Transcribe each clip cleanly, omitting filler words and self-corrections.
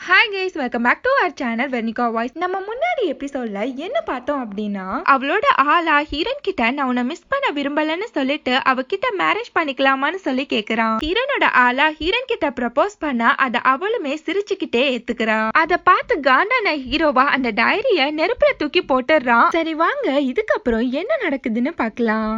Hi guys, welcome back to our channel Vernika voice. நம்ம முன்னாடி எபிசோட்ல என்ன பார்த்தோம் அப்படின்னா, அவளோட ஆளா ஹீரோன் கிட்ட நான் உன்னை மிஸ் பண்ண விரும்பலன்னு சொல்லிட்டு அவகிட்ட மேரேஜ் பண்ணிக்கலாமான்னு சொல்லி கேக்குறான். ஹீரோனோட ஆளா ஹீரோன் கிட்ட ப்ரப்போஸ் பண்ணா அதை அவளுமே சிரிச்சுக்கிட்டே ஏத்துக்கிறா. அதை பார்த்து காண்டான ஹீரோவா அந்த டைரிய நெருப்புல தூக்கி போட்டுறான். சரி வாங்க இதுக்கப்புறம் என்ன நடக்குதுன்னு பார்க்கலாம்.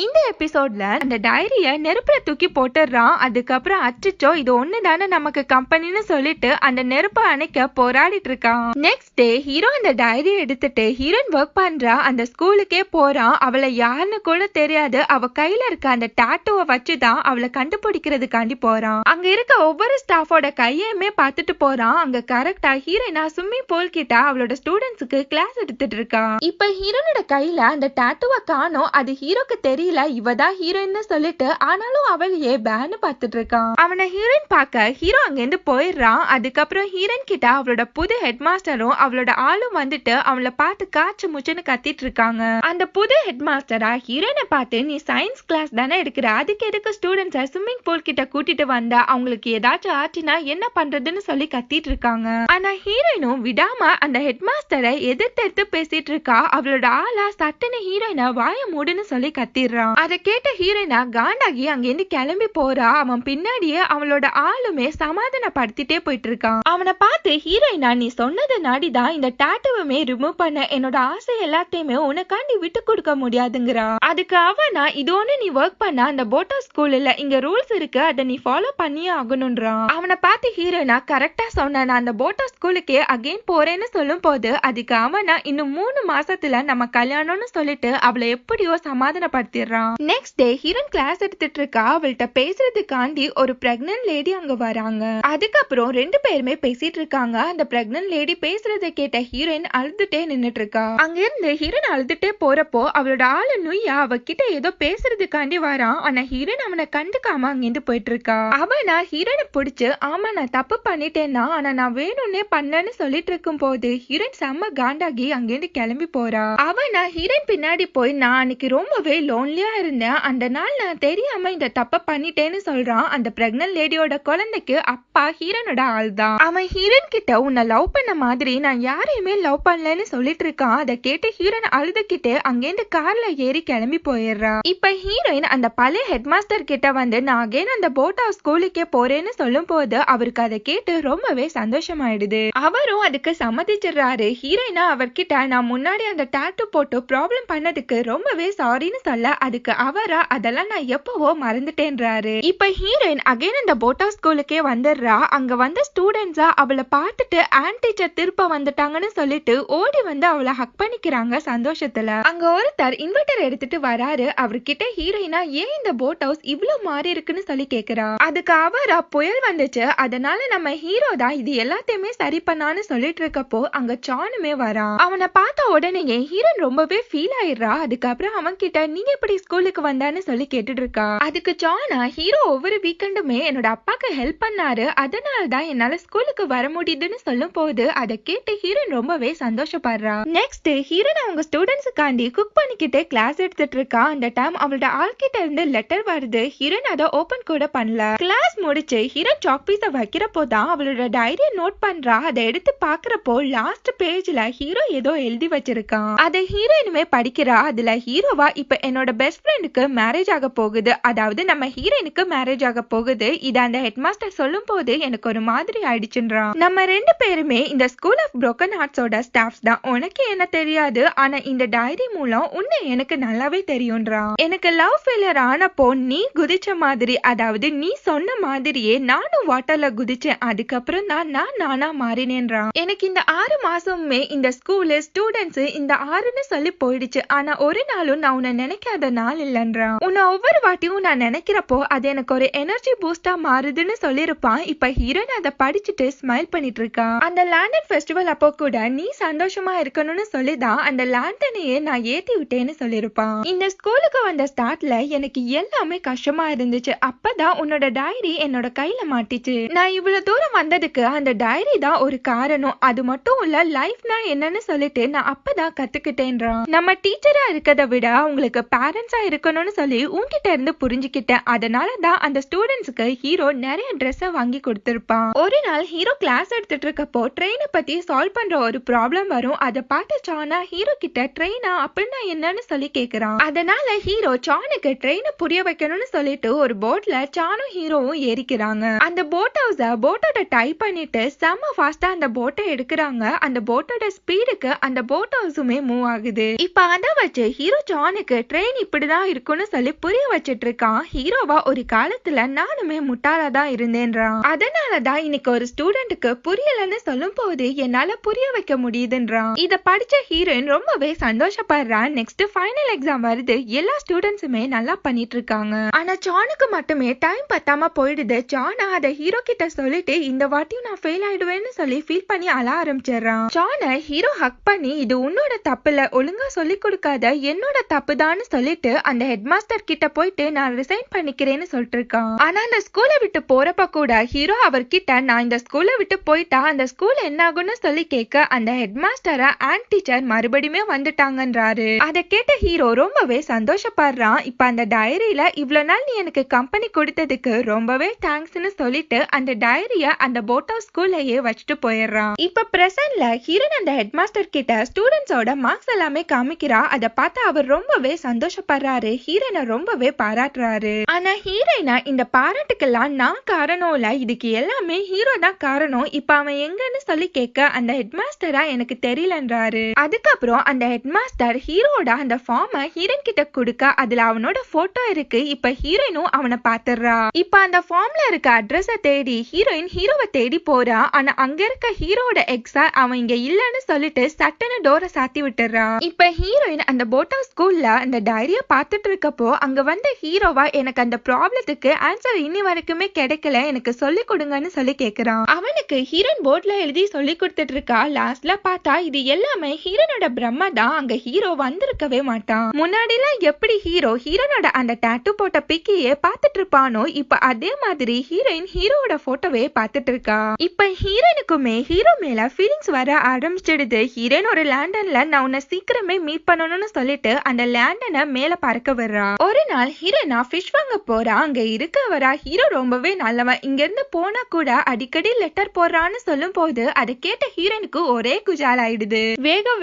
இந்த எபிசோட்ல அந்த டைரிய நெருப்புல தூக்கி போட்டுறான். அதுக்கப்புறம் அச்சோ இது ஒண்ணுதானே நமக்கு கம்பெனின்னு சொல்லிட்டு அந்த நெருப்பை அணைக்க போராடிட்டு இருக்கான். நெக்ஸ்ட் டே ஹீரோ அந்த டைரியை எடுத்துட்டு ஹீரோயின் ஒர்க் பண்றா அந்த ஸ்கூலுக்கே போறான். அவளை யாருன்னு கூட தெரியாது. அவ கையில இருக்க அந்த டாட்டூவை வச்சுதான் அவளை கண்டுபிடிக்கிறதுக்காண்டி போறான். அங்க இருக்க ஒவ்வொரு ஸ்டாஃபோட கையுமே பார்த்துட்டு போறான். அங்க கரெக்டா ஹீரோயினா ஸ்விம்மிங் பூல் கிட்ட அவளோட ஸ்டூடெண்ட்ஸுக்கு கிளாஸ் எடுத்துட்டு இருக்கா. இப்ப ஹீரோனோட கையில அந்த டாட்டூவை காணோம். அது ஹீரோக்கு தெரியல இவதான் ஹீரோயின் சொல்லிட்டு, ஆனாலும் அவள் பேன்னு பார்த்துட்டு இருக்கான். அவனை ஹீரோயின் பார்க்க ஹீரோ அங்கிருந்து போயிடுறான். அதுக்கப்புறம் ஹீரோயின் கிட்ட அவளோட புது ஹெட் மாஸ்டரும் அவளோட ஆளும் வந்துட்டு அவளை பார்த்து காய்ச்சி முச்சுன்னு கத்திட்டு இருக்காங்க. அந்த புது ஹெட் மாஸ்டரா ஹீரோயினை பார்த்து, நீ சயின்ஸ் கிளாஸ் தானே எடுக்கிற, அதுக்கு எதுக்கு ஸ்டூடெண்ட்ஸை ஸ்விம்மிங் பூல் கிட்ட கூட்டிட்டு வந்தா, அவங்களுக்கு ஏதாச்சும் ஆச்சுன்னா என்ன பண்றதுன்னு சொல்லி கத்திட்டு இருக்காங்க. ஆனா ஹீரோயினும் விடாம அந்த ஹெட் மாஸ்டரை எதிர்த்து பேசிட்டு இருக்கா. அவளோட ஆளா சட்டுன்னு ஹீரோயினை வாய மூடுன்னு சொல்லி கத்திடுறான். அதை கேட்ட ஹீரோயினா காண்டாகி அங்கிருந்து கிளம்பி போறா. அவன் பின்னாடியே அவளோட ஆளுமே சமாதானப்படுத்திட்டே போயிட்டு இருக்கான். அவனை பார்த்து ஹீரோயினா, நீ சொன்னது நாடிதான் இந்த டாட்டூவுமே ரிமூவ் பண்ண, என்னோட ஆசை எல்லாத்தையுமே உனக்காண்டி விட்டு கொடுக்க முடியாதுங்கிறா. அதுக்கு அவனா, இது ஒண்ணு நீ ஒர்க் பண்ண அந்த போட்டோ ஸ்கூல் இல்ல, இங்க ரூல்ஸ் இருக்கு, அதை நீ ஃபாலோ பண்ணியே ஆகணும்ன்றான். அவனை பார்த்து ஹீரோயினா, கரெக்டா சொன்ன, நான் அந்த போட்டோ ஸ்கூலுக்கே அகைன் போறேன்னு சொல்லும் போது அதுக்கு அவனா, இன்னும் 3 மாசத்துல நம்ம கல்யாணம்னு சொல்லிட்டு அவளை எப்படியோ சமாதானப்படுத்திடுறான். நெக்ஸ்ட் டே ஹீரோயின் கிளாஸ் எடுத்துட்டு இருக்கா. அவள்கிட்ட பேசுறதுக்காண்டி ஒரு பிரெக்னன்ட் லேடி அங்க வராங்க. அதுக்கப்புறம் 2 பேருமே பேசிட்டு இருக்காங்க. அந்த பிரெக்னன்ட் லேடி பேசுறதை கேட்ட ஹீரோயின் அழுதுட்டே நின்னுட்டு இருக்கா. அங்க இருந்து ஹீரோயின் அழுதுட்டே போறப்போ அவளோட ஆளு நுய்யா அவகிட்ட ஏதோ பேசுறதுக்காண்டி வரான். ஆனா ஹீரோயின் அவனை கண்டுக்காம அங்கிருந்து போயிட்டு இருக்கா. அவனா ஹீரோயினை பிடிச்சு, ஆமா நான் தப்பு பண்ணிட்டேன்னா, ஆனா நான் வேணும்னே பண்ணேன்னு சொல்லிட்டு இருக்கும் போது ஹீரோயின் செம்ம காண்டாகி அங்கிருந்து கிளம்பி போறா. அவனா ஹீரோயின் பின்னாடி போய், நான் அன்னைக்கு ரொம்பவே லோன்லியா இருந்தேன், அந்த நாள் நான் தெரியாம இந்த தப்ப பண்ணிட்டேன்னு சொல்றான். அந்த பிரெக்னன்ட் லேடியோட குழந்தைக்கு அப்பா ஹீரோனோட ஆள் தான். அவன் ஹீரோயின் கிட்ட, உன்னை லவ் பண்ண மாதிரி நான் யாரையுமே லவ் பண்ணலன்னு சொல்லிட்டு இருக்கான். அதை கேட்டு ஹீரோயின் அழுதுகிட்டு அங்கேருந்து கார்ல ஏறி கிளம்பி போயிடுறா. இப்ப ஹீரோயின் அந்த பழைய ஹெட் மாஸ்டர் கிட்ட வந்து, நான் அகைன் அந்த போட் ஹவுஸ் ஸ்கூலுக்கே போறேன்னு சொல்லும் போது அவருக்கு அதை கேட்டு ரொம்பவே சந்தோஷமாயிடுது. அவரும் அதுக்கு சம்மதிச்சிடுறாரு. ஹீரோயினா அவர்கிட்ட, நான் முன்னாடி அந்த டாட்டூ போட்டு ப்ராப்ளம் பண்ணதுக்கு ரொம்பவே சாரின்னு சொல்ல, அதுக்கு அவரா, அதெல்லாம் நான் எப்பவோ மறந்துட்டேன்றாரு. இப்ப ஹீரோயின் அகைன் அந்த போட்டா ஸ்கூலுக்கே வந்துடுறா. அங்க வந்த ஸ்டூடெண்ட்ஸா அவளை பார்த்துட்டு ஆன்ட் டீச்சர் திருப்ப வந்துட்டாங்கன்னு சொல்லிட்டு ஓடி வந்து அவளை ஹக் பண்ணிக்கிறாங்க சந்தோஷத்துல. அங்க ஒருத்தர் இன்வெர்டர் எடுத்துட்டு வராரு. அவர்கிட்ட ஹீரோயினா, ஏன் இந்த போட் ஹவுஸ் இவ்வளவு மாறி இருக்குன்னு சொல்லி கேக்குறா. அதுக்கு அவரா, புயல் வந்துச்சு, அதனால நம்ம ஹீரோ தான் இது எல்லாத்தையுமே சரி பண்ணான்னு சொல்லிட்டு இருக்கப்போ அங்க சானுமே வரான். அவனை பார்த்த உடனே ஹீரோயின் ரொம்பவே ஃபீல் ஆயிடுறா. அதுக்கப்புறம் அவன் கிட்ட, நீங்க எப்படி ஸ்கூலுக்கு வந்தான்னு சொல்லி கேட்டுட்டு இருக்கா. அதுக்கு ஜானா, ஹீரோ ஒவ்வொரு வீக்கெண்டுமே என்னோட அப்பாக்கு ஹெல்ப் பண்ணாரு, அதனாலதான் என்னால ஸ்கூலுக்கு வர முடியுதுன்னு சொல்லும் போது அதை கேட்டு ஹீரோயின் ரொம்பவே சந்தோஷப்படுறா. நெக்ஸ்ட் ஹீரோயின் அவங்க ஸ்டூடெண்ட்ஸுக்காண்டி குக் பண்ணிக்கிட்டே கிளாஸ் எடுத்துட்டு இருக்கா. அந்த டைம் அவளோட ஆள்கிட்ட இருந்து லெட்டர் வருது. ஹீரோயின் அதை ஓபன் கூட பண்ணல. கிளாஸ் முடிச்சு ஹீரோயின் சாக் பீஸ வைக்கிறப்போ தான் அவளோட டைரியை நோட் பண்றா. அதை எடுத்து பாக்குறப்போ லாஸ்ட் பேஜ்ல ஹீரோ ஏதோ எழுதி வச்சிருக்கான். அதை ஹீரோயினுமே படிக்கிறா. அதுல ஹீரோவா, இப்ப என்னோட பெஸ்ட் ஃப்ரெண்டுக்கு மேரேஜ் ஆக போகுது, அதாவது நம்ம ஹீரோயினுக்கு மேரேஜ் ஆக போகுது, இத அந்த ஹெட் மாஸ்டர் சொல்லும் போது எனக்கு ஒரு மாதிரி ஆயிடுச்சுன்றான். நம்ம 2 பேருமே இந்த ஸ்கூல் ஆஃப் புரோக்கன் ஹார்ட்ஸோட ஸ்டாஃப்ஸ் தான், உனக்கு என்ன தெரியாது, ஆனா இந்த டைரி மூலம் உன்னை எனக்கு நல்லாவே தெரியும்ன்றான். எனக்கு லவ் ஃபெயிலியர் ஆனப்போ நீ குதிச்ச மாதிரி, அதாவது நீ சொன்ன மாதிரியே நானும் வாட்டர்ல குதிச்சேன், அதுக்கப்புறம் தான் நான் நானா மாறினேன்றான். எனக்கு இந்த 6 மாசமுமே இந்த ஸ்கூலு ஸ்டூடெண்ட்ஸ் இந்த 6ன்னு சொல்லி போயிடுச்சு, ஆனா ஒரு நாளும் நான் உன்னை நினைக்காத நாள் இல்லன்றான். உன்னை ஒவ்வொரு வாட்டியும் நான் நினைக்கிறப்போ அது எனக்கு ஒரு எனர்ஜி பூஸ்டா மாறுதுன்னு சொல்லிருப்பான். இப்ப ஹீரோயின் அதை படிச்சுட்டு ஸ்மைல் பண்ணிட்டு இருக்கா. அந்த லேண்டன் ஃபெஸ்டிவல் அப்போ கூட நீ சந்தோஷமா இருக்கணும்னு சொல்லிதான் அந்த லேண்டனையே நான் ஏத்தி விட்டேன்னு சொல்லிருப்பான். இந்த ஸ்கூலுக்கு வந்த ஸ்டார்ட்ல எனக்கு எல்லாமே கஷ்டமா இருந்துச்சு, அப்பதான் உன்னோட டைரி என்னோட கையில மாட்டிச்சு. நான் இவ்வளவு தூரம் வந்ததுக்கு அந்த டைரி தான் ஒரு காரணம், அது மட்டும் இல்ல லைஃப்னா என்னன்னு சொல்லிட்டு நான் அப்பதான் கத்துக்கிட்டேன்றான். நம்ம டீச்சரா இருக்கதை விட உங்களுக்கு பேரண்ட் பேரண்ட்ஸா இருக்கணும்னு சொல்லி உன்கிட்ட இருந்து புரிஞ்சுக்கிட்டேன். அதனாலதான் அந்த ஸ்டூடெண்ட்ஸ்க்கு ஹீரோ நிறைய ட்ரெஸ்ஸ வாங்கி கொடுத்திருப்பான். ஒரு நாள் ஹீரோ கிளாஸ் எடுத்துட்டு இருக்கப்போ ட்ரெயினை பத்தி சால்வ் பண்ற ஒரு ப்ராப்ளம் வரும். அதை பார்த்து சானா ஹீரோ கிட்ட ட்ரெயினா அப்படின்னா என்னன்னு சொல்லி கேக்குறான். அதனால ஹீரோ சானுக்கு ட்ரெயினை புரிய வைக்கணும்னு சொல்லிட்டு ஒரு போட்ல சானும் ஹீரோவும் ஏறிக்கிறாங்க. அந்த போட் ஹவுஸ போட்டோட டைப் பண்ணிட்டு செம்ம ஃபாஸ்டா அந்த போட்டை எடுக்கிறாங்க. அந்த போட்டோட ஸ்பீடுக்கு அந்த போட் ஹவுஸுமே மூவ் ஆகுது. இப்ப அதை வச்சு ஹீரோ சானுக்கு ட்ரெயின் இப்படிதான் இருக்கும்னு சொல்லி புரிய வச்சிட்டு இருக்கான். ஹீரோவா ஒரு காலத்துல நானுமே முட்டாளா தான் இருந்தேன்றான். அதனாலதான் இன்னைக்கு ஒரு ஸ்டூடெண்ட்டுக்கு புரியலன்னு சொல்லும் போது என்னால புரிய வைக்க முடியுதுன்றான். இத படிச்ச ஹீரோயின் ரொம்பவே சந்தோஷப்படுறான். நெக்ஸ்ட் ஃபைனல் எக்ஸாம் வருது. எல்லா ஸ்டூடெண்ட்ஸுமே நல்லா பண்ணிட்டு இருக்காங்க. ஆனா சானுக்கு மட்டுமே டைம் பத்தாம போயிடுது. சானா அத ஹீரோ கிட்ட சொல்லிட்டு இந்த வாட்டியும் நான் ஃபெயில் ஆயிடுவேன்னு சொல்லி ஃபீல் பண்ணி அழ ஆரம்பிச்சிடறான். சானை ஹீரோ ஹக் பண்ணி இது உன்னோட தப்பு இல்ல, ஒழுங்கா சொல்லி கொடுக்காத, என்னோட தப்புதான்னு சொல்லிட்டு அந்த ஹெட் மாஸ்டர் கிட்ட போயிட்டு நான் ரிசைன் பண்ணிக்கிறேன்னு சொல்லிட்டு இருக்கான். ஆனா அந்த ஸ்கூலை விட்டு போறப்ப கூட ஹீரோ அவர்கிட்ட நான் இந்த ஸ்கூலை விட்டு போயிட்டா அந்த ஸ்கூல் என்ன ஆகும்னு சொல்லி கேட்க அந்த ஹெட் மாஸ்டரா அண்ட் டீச்சர் மறுபடியுமே வந்துட்டாங்கன்றாரு. அதை கேட்ட ஹீரோ ரொம்பவே சந்தோஷப்படுறான். இப்ப அந்த டைரியில இவ்வளவு நாள் நீ எனக்கு கம்பெனி கொடுத்ததுக்கு ரொம்பவே தேங்க்ஸ்னு சொல்லிட்டு அந்த டைரிய அந்த போட் ஹவுஸ் ஸ்கூல்லையே வச்சுட்டு போயிடுறான். இப்ப பிரசன்ட்ல ஹீரோன் அந்த ஹெட் மாஸ்டர் கிட்ட ஸ்டூடெண்ட்ஸோட மார்க்ஸ் எல்லாமே காமிக்கிறா. அதை பார்த்து அவர் ரொம்பவே சந்தோஷப்படுறாரு. ஹீரோனை ரொம்பவே பாராட்டுறாரு. ஆனா ஹீரோயினா இந்த பாராட்டுக்கெல்லாம் நான் காரணம் இல்ல, இதுக்கு எல்லாமே ஹீரோ தான் காரணம். இப்ப அவன் எங்கன்னு சொல்லி கேட்க அந்த ஹெட் மாஸ்டரா எனக்கு தெரியலன்றாரு. அதுக்கப்புறம் அந்த ஹெட் மாஸ்டர் ஹீரோட அந்த ஃபார்மை ஹீரோயின் கிட்ட கொடுக்க அதுல அவனோட போட்டோ இருக்கு. இப்ப ஹீரோயினும் அவனை பாத்துறா. இப்ப அந்த ஃபார்ம்ல இருக்க அட்ரஸ தேடி ஹீரோயின் ஹீரோவை தேடி போறா. ஆனா அங்க இருக்க ஹீரோட எக்ஸா அவன் இங்க இல்லன்னு சொல்லிட்டு சட்டன டோரை சாத்தி விட்டுறா. இப்ப ஹீரோயின் அந்த போட்டோ ஸ்கூல்ல அந்த டைரிய பாத்துட்டு இருக்கப்போ அங்க வந்த ஹீரோவா எனக்கு அந்த ப்ராப்ளத்துக்கு ஆன்சர் இன்னி வரைக்குமே கிடைக்கல, எனக்கு சொல்லி கொடுங்கன்னு சொல்லி கேக்குறான். அவனுக்கு ஹீரோயின் போர்ட்ல எழுதி சொல்லி கொடுத்துட்டு இருக்கா. லாஸ்ட்ல பார்த்தா இது எல்லாமே ஹீரோனோட பிரம்மா தான். அங்க ஹீரோ வந்திருக்கவே மாட்டான். முன்னாடிலாம் எப்படி ஹீரோனோட அந்த டாட்டூ போட்ட பிக்கையே பாத்துட்டு இருப்பானோ இப்ப அதே மாதிரி ஹீரோயின் ஹீரோவோட போட்டோவே பாத்துட்டு இருக்கா. இப்ப ஹீரோனுக்குமே ஹீரோ மேல ஃபீலிங்ஸ் வர ஆரம்பிச்சிடுது. ஹீரோயின் ஒரு லேண்டன்ல நான் உன்னை சீக்கிரமே மீட் பண்ணணும்னு சொல்லிட்டு அந்த லேண்டனை மேல பறக்க வர்றா. ஒரு நாள் ஹீரோனா ஃபிஷ் வாங்க போறா. அங்க இருக்கவரா ஹீரோ ரொம்பவே நல்லவன், இங்க இருந்து போனா கூட அடிக்கடி லெட்டர் போடுறான்னு சொல்லும் போது அதை கேட்ட ஹீரோனுக்கு ஒரே குஜால் ஆயிடுது.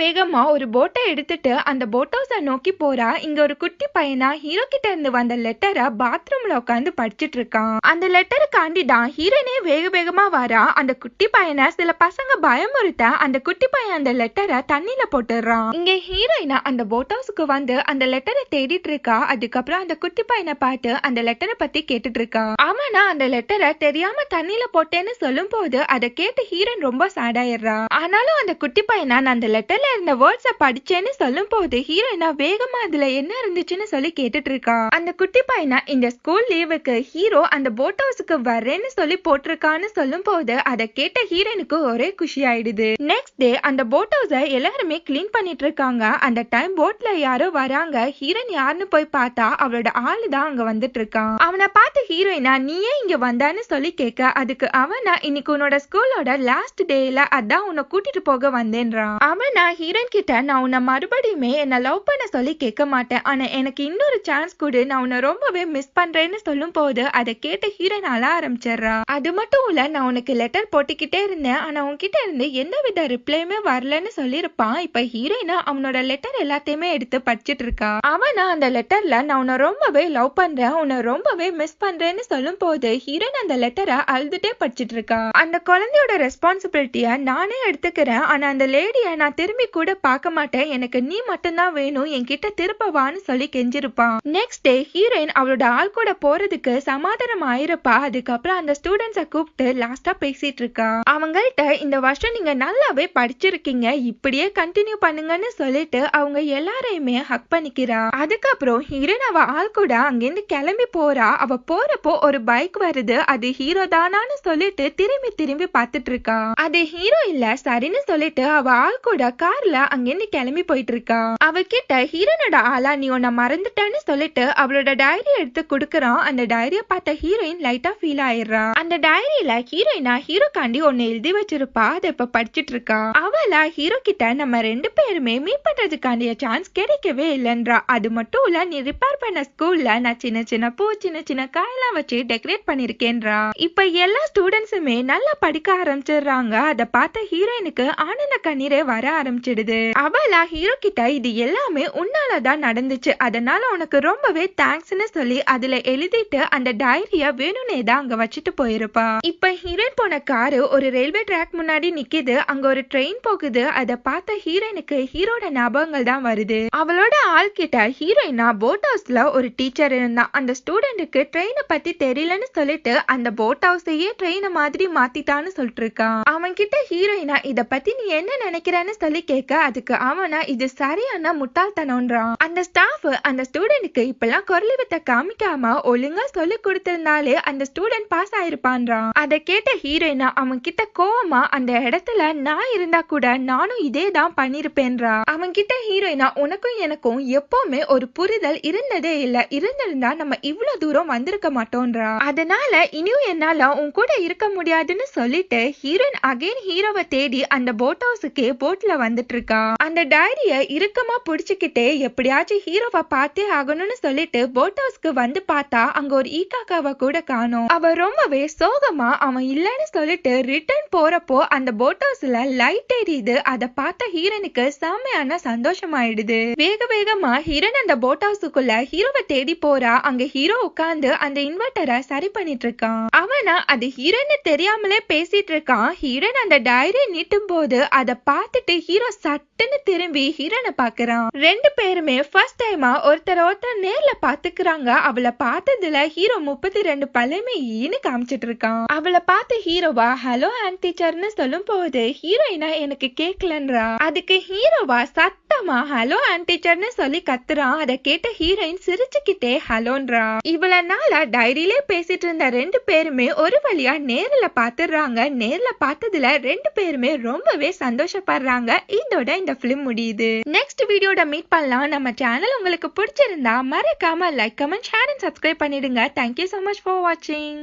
வேகமா ஒரு போட்டை எடுத்துட்டு அந்த போட் ஹவுஸ நோக்கி போறா. இங்க ஒரு குட்டி பையனா ஹீரோ கிட்ட இருந்து வந்த லெட்டரை பாத்ரூம்ல உட்காந்து படிச்சிட்டு இருக்கான். அந்த லெட்டருக்காண்டி தான் ஹீரோனே வேகமா வரா. அந்த குட்டி பையனை சில பசங்க பயமுறுத்த அந்த குட்டி பையன் அந்த லெட்டரை தண்ணியில போட்டுறான். இங்க ஹீரோயினா அந்த போட் ஹவுஸுக்கு வந்து அந்த லெட்டரை தேடிட்டு இருக்கா. அதுக்கப்புறம் அந்த குட்டி பையனை பார்த்து அந்த லெட்டரை பத்தி கேட்டுட்டு இருக்கா. அவனா அந்த லெட்டரை தெரியாம தண்ணியில போட்டேன்னு சொல்லும் போது அதை கேட்டு ஹீரோயின் ரொம்ப சேட் ஆயிடுறா. ஆனாலும் அந்த குட்டி பையனா நான் அந்த லெட்டர்ல இருந்த வேர்ட்ஸ படிச்சேன்னு சொல்லும் போது ஹீரோயினா வேகமா அதுல என்ன இருந்துச்சுன்னு சொல்லி கேட்டுட்டு இருக்கா. அந்த குட்டி பையனா இந்த ஸ்கூல் லீவுக்கு ஹீரோ அந்த போட் ஹவுஸுக்கு வர்றேன்னு சொல்லி போட்டிருக்கான்னு சொல்லும் போது அதை கேட்ட ஹீரோயினுக்கு ஒரே குஷி ஆயிடுது. நெக்ஸ்ட் டே அந்த போட் ஹவுஸ எல்லாருமே கிளீன் பண்ணிட்டு இருக்காங்க. அந்த டைம் போட்ல யாரோ வராங்க. ஹீரோயின் யாருன்னு போய் பார்த்தா அவளோட ஆளு தான் அங்க வந்துட்டு இருக்கான். அவனை பார்த்து ஹீரோயினா நீ ஏன் இங்க வந்தான்னு சொல்லி கேட்க அதுக்கு அவனா இன்னைக்கு உன்னோட ஸ்கூலோட லாஸ்ட் டேல அதான் உன்னை கூட்டிட்டு போக வந்தேன்றான். அவனா ஹீரோயின் கிட்ட நான் உன்னை மறுபடியுமே என்ன லவ் பண்ண சொல்லி கேட்க மாட்டேன், ஆனா எனக்கு இன்னொரு சான்ஸ் கொடு, நான் உன்னை ரொம்பவே மிஸ் பண்றேன்னு சொல்லும் போது அதை கேட்டு ஹீரோயின் அழ ஆரம்பிச்சிடுறா. அது மட்டும் இல்ல நான் உனக்கு லெட்டர் போட்டுக்கிட்டே இருந்தேன், ஆனா உன்கிட்ட இருந்து எந்த வித ரிப்ளையுமே வரலன்னு சொல்லிருப்பான். இப்ப ஹீரோயினா அவனோட லெட்டர் எல்லாத்தையுமே எடுத்து படிச்சிட்டு இருக்கா. அவனா அந்த லெட்டர்ல நான் உன்னை ரொம்பவே லவ் பண்றேன், உன்னை ரொம்பவே மிஸ் பண்றேன்னு சொல்லும் போது ஹீரோயின் அந்த லெட்டரை அழுதுட்டே படிச்சிட்டு இருக்கா. அந்த குழந்தையோட ரெஸ்பான்சிபிலிட்டிய நானே எடுத்துக்கிறேன், ஆனா அந்த லேடிய நான் திரும்பி கூட பார்க்க மாட்டேன், எனக்கு நீ மட்டும்தான் வேணும், என்கிட்ட திருப்பவான்னு சொல்லி கெஞ்சிருப்பான். நெக்ஸ்ட் டே ஹீரோயின் அவளோட ஆள் கூட போறதுக்கு சமாதானம் ஆயிருப்பா. அதுக்கப்புறம் அந்த ஸ்டூடெண்ட்ஸ கூப்பிட்டு லாஸ்டா பேசிட்டு இருக்கா. அவங்கள்ட்ட இந்த வருஷம் நீங்க நல்லாவே படிச்சிருக்கீங்க, இப்படியே கண்டினியூ பண்ணுங்கன்னு சொல்லிட்டு அவங்க எல்லாரையுமே ஹக் பண்ணிக்கிறா. அதுக்கப்புறம் ஹீரோயின் அவ ஆள் கூட அங்கிருந்து கிளம்பி போறா. அவ போறப்போ ஒரு பைக் வருது. அது ஹீரோ தானான்னு சொல்லிட்டு திரும்பி பார்த்துட்டு இருக்கா. அது ஹீரோ இல்ல சரின்னு சொல்லிட்டு அவ ஆள் கூட கார்ல அங்கிருந்து கிளம்பி போயிட்டு இருக்கா. அவகிட்ட ஹீரோனோட ஆளா நீ உன்னை மறந்துட்டேன்னு சொல்லிட்டு அவளோட டைரி எடுத்து குடுக்கறான். அந்த டைரிய பார்த்த ஹீரோயின் லைட்டா ஃபீல் ஆயிடுறா. அந்த டைரியில ஹீரோயினா ஹீரோக்காண்டி ஒன்னு எழுதி வச்சிருப்பா. அதை இப்ப படிச்சிட்டு இருக்கா. அவளா ஹீரோ கிட்ட நம்ம ரெண்டு பேருமே மீட் பண்றதுக்காண்டிய சான்ஸ் கிடைக்கவே இல்லைன்றா. அது அது மட்டும் இல்ல நீ ரிப்பேர் பண்ண ஸ்கூல்ல நான் சின்ன சின்ன பூ சின்ன சின்ன காயெல்லாம் வச்சு டெக்கரேட் பண்ணிருக்கேன்றா. இப்ப எல்லா ஸ்டூடெண்ட்ஸுமே நல்லா படிக்க ஆரம்பிச்சிடுறாங்க. அத பார்த்த ஹீரோயினுக்கு ஆனந்த கண்ணீரே வர ஆரம்பிச்சிடுது. அவளா ஹீரோ கிட்ட இது எல்லாமே உன்னாலதான் நடந்துச்சு, அதனால உனக்கு ரொம்பவே தேங்க்ஸ்னு சொல்லி அதுல எழுதிட்டு அந்த டைரிய வேணும்னே தான் அங்க வச்சுட்டு போயிருப்பா. இப்ப ஹீரோயின் போன காரு ஒரு ரயில்வே ட்ராக் முன்னாடி நிக்குது. அங்க ஒரு ட்ரெயின் போகுது. அத பார்த்த ஹீரோயினுக்கு ஹீரோட ஞாபகங்கள் தான் வருது. அவளோட ஆள் கிட்ட ஹீரோயினா போட் ஹவுஸ்ல ஒரு டீச்சர் இருந்தா. அந்த ஸ்டூடெண்ட்டுக்கு ட்ரெயினை பத்தி தெரியலன்னு சொல்லிட்டு அந்த போட் ஹவுஸையே ட்ரெயினை மாதிரி மாத்திட்டான்னு சொல்லிட்டு இருக்கான். அவன் கிட்ட ஹீரோயினா இத பத்தி நீ என்ன நினைக்கிறன்னு சொல்லி கேட்க, அதுக்கு அவனா இது சரியான முட்டாள்தனம்ன்றான். அந்த ஸ்டாஃப் அந்த ஸ்டூடெண்ட்டுக்கு இப்பெல்லாம் குரலி வித்த காமிக்காம ஒழுங்கா சொல்லி கொடுத்திருந்தாலே அந்த ஸ்டூடெண்ட் பாஸ் ஆயிருப்பான்றான். அதை கேட்ட ஹீரோயினா அவன் கிட்ட கோவமா அந்த இடத்துல நான் இருந்தா கூட நானும் இதே தான் பண்ணிருப்பேன்றா. அவன் கிட்ட ஹீரோயினா உனக்கும் எனக்கும் எப்பவுமே ஒரு புரிதல் இருந்ததே இல்ல, இருந்திருந்தா நம்ம இவ்வளவு தூரம் வந்திருக்க மாட்டோம்ன்றா. அதனால இனியும் என்னால உன் கூட இருக்க முடியாதுன்னு சொல்லிட்டு ஹீரோயின் அகைன் ஹீரோவை தேடி அந்த போட் ஹவுஸுக்கே போட்ல வந்துட்டு இருக்கா. அந்த டைரிய இறுக்கமா புடிச்சுக்கிட்டே எப்படியாச்சும் ஹீரோவை பார்த்தே ஆகணும்னு சொல்லிட்டு போட் ஹவுஸ்க்கு வந்து பார்த்தா அங்க ஒரு ஈகாக்காவை கூட காணோம். அவ ரொம்பவே சோகமா அவன் இல்லன்னு சொல்லிட்டு ரிட்டர்ன் போறப்போ அந்த போட் ஹவுஸ்ல லைட் எரியுது. அதை பார்த்த ஹீரோனுக்கு செம்மையான சந்தோஷமாயிடுது. வேக வேகமா ஹீரோன் அந்த போட் ஹவுஸுக்குள்ள ஹீரோவை தேடி போறா. அங்க ஹீரோ உட்கார்ந்து அந்த இன்வெர்டரை சரி பண்ணிட்டு இருக்கான். அவனா அது ஹீரோன்னு தெரியாமலே பேசிட்டு இருக்கான். ஹீரோன் அந்த டைரி நீட்டும் போது அதை பார்த்துட்டு ஹீரோ சட்டுன்னு திரும்பி ஹீரோனை பாக்குறான். ரெண்டு பேருமே ஃபர்ஸ்ட் டைமா ஒருத்தர் நேர்ல பாத்துக்கிறாங்க. அவளை பார்த்ததுல ஹீரோ 32 பழமை ஈன்னு காமிச்சிட்டு இருக்கான். அவளை பார்த்து ஹீரோவா ஹலோ ஆன்ட் டீச்சர்னு சொல்லும் போது ஹீரோயினா எனக்கு கேட்கலன்றா. அதுக்கு ஹீரோவா சத்தமா ஹலோ ஆன்ட் டீச்சர்னு சொல்லி கத்துறான். அதை கேட்ட ஹீரோயின் சிரிச்சுக்கிட்டே ஹலோன்றா. இவ்வளவு நாளா டைரியிலே பேசிட்டு இருந்த ரெண்டு பேருமே ஒரு வழியா நேர்ல பாத்துறாங்க. நேர்ல பார்த்ததுல ரெண்டு பேருமே ரொம்பவே சந்தோஷப்படுறாங்க. இதோட இந்த பிலிம் முடியுது. நெக்ஸ்ட் வீடியோட மீட் பண்ணலாம். நம்ம சேனல் உங்களுக்கு பிடிச்சிருந்தா மறக்காம like comment share and subscribe பண்ணிடுங்க. Thank you so much for watching.